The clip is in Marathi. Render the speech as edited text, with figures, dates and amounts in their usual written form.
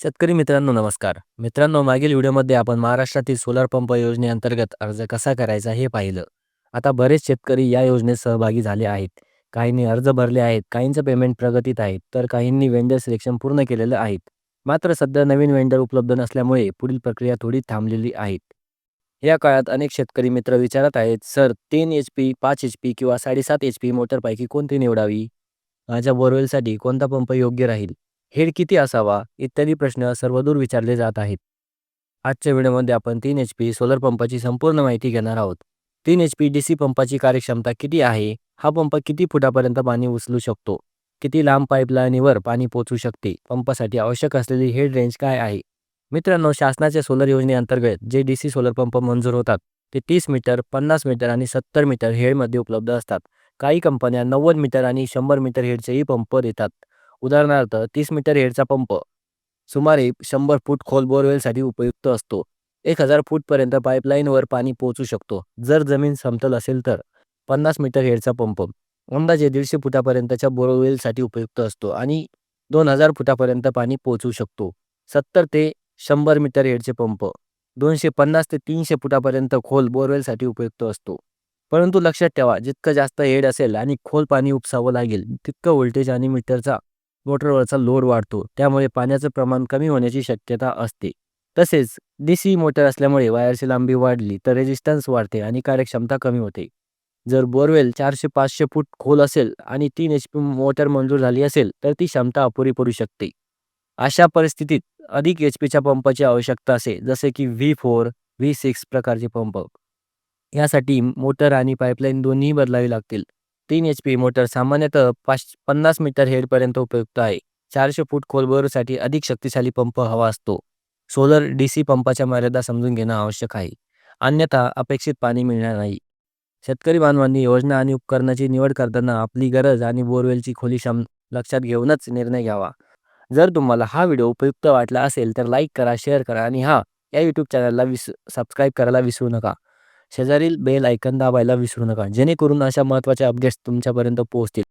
शेतकरी मित्रांनो नमस्कार. मित्रांनो मागील व्हिडिओमध्ये आपण महाराष्ट्रातील सोलार पंप योजनेअंतर्गत अर्ज कसा करायचा हे पाहिलं. आता बरेच शेतकरी या योजनेत सहभागी झाले आहेत. काहींनी अर्ज भरले आहेत, काहींचं पेमेंट प्रगतीत आहे, तर काहींनी वेंडर सिलेक्शन पूर्ण केलेलं आहे. मात्र सध्या नवीन वेंडर उपलब्ध नसल्यामुळे पुढील प्रक्रिया थोडी थांबलेली आहे. या काळात अनेक शेतकरी मित्र विचारत आहेत, सर 3 एच.पी, 5 एच.पी किंवा 7.5 एच.पी मोटरपैकी कोणती निवडावी? माझ्या बोरवेलसाठी कोणता पंप योग्य राहील? हेड किती असावा? इत्यादी प्रश्न सर्वदूर विचारले जात आहेत. आजच्या व्हिडिओमध्ये आपण 3 एच.पी सोलर पंपाची संपूर्ण माहिती घेणार आहोत. 3 एच.पी डीसी पंपाची कार्यक्षमता किती आहे? हा पंप किती फुटापर्यंत पाणी उचलू शकतो? किती लांब पाईपलाईनवर पाणी पोहोचू शकते? पंपासाठी आवश्यक असलेली हेड रेंज काय आहे? मित्रांनो, शासनाच्या सोलर योजनेअंतर्गत जे डीसी सोलर पंप मंजूर होतात, ते 30 मीटर, 50 मीटर आणि 70 मीटर हेडमध्ये उपलब्ध असतात. काही कंपन्या 90 मीटर आणि 100 मीटर हेडचेही पंप देतात. उदाहरणार्थ 30 मीटर हेडचा पंप सुमारे 100 फूट खोल बोरवेलसाठी उपयुक्त असतो. 1000 फूटपर्यंत पाईपलाईनवर पाणी पोहोचू शकतो. जर जमीन समतल असेल तर 50 मीटर हेडचा पंप अंदाजे 150 फुटापर्यंतच्या बोरवेलसाठी उपयुक्त असतो आणि 2000 फुटापर्यंत पाणी पोहोचू शकतो. 70 ते 100 मीटर हेडचे पंप 250 ते 300 फुटापर्यंत खोल बोरवेलसाठी उपयुक्त असतो. परंतु लक्षात ठेवा, जितकं जास्त हेड असेल आणि खोल पाणी उपसावं लागेल, तितकं व्होल्टेज आणि मोटरवरचा लोड वाढतो. त्यामुळे पाण्याचं प्रमाण कमी होण्याची शक्यता असते. तसेच डीसी मोटर असल्यामुळे वायरची लांबी वाढली तर रेझिस्टन्स वाढते आणि कार्यक्षमता कमी होते. जर बोरवेल 400-500 फूट खोल असेल आणि 3 एच.पी मोटर मंजूर झाली असेल, तर ती क्षमता अपुरी पडू शकते. अशा परिस्थितीत अधिक एच.पीच्या पंपाची आवश्यकता असेल, जसे की व्ही4, व्ही6 प्रकारचे पंप. यासाठी मोटर आणि पाईपलाईन दोन्ही बदलावी लागतील. 3 एच.पी मोटर सामान्यतः 50 मीटर हेडपर्यंत उपयुक्त आहे. 400 फूट खोल बोरसाठी अधिक शक्तिशाली पंप हवा असतो. सोलर डीसी पंपाच्या मर्यादा समजून घेणं आवश्यक आहे. अन्यथा अपेक्षित पाणी मिळणार नाही. शेतकरी बांधवांनी योजना आणि उपकरणाची निवड करताना आपली गरज आणि बोरवेलची लक्षात घेऊनच निर्णय घ्यावा. जर तुम्हाला हा व्हिडिओ उपयुक्त वाटला असेल तर लाईक करा, शेअर करा आणि या यूट्यूब चॅनलला सबस्क्राईब करायला विसरू नका. शेजारील बेल आयकॉन दाबायला विसरू नका, जेणेकरून अशा महत्त्वाच्या अपडेट्स तुमच्यापर्यंत पोहोचतील.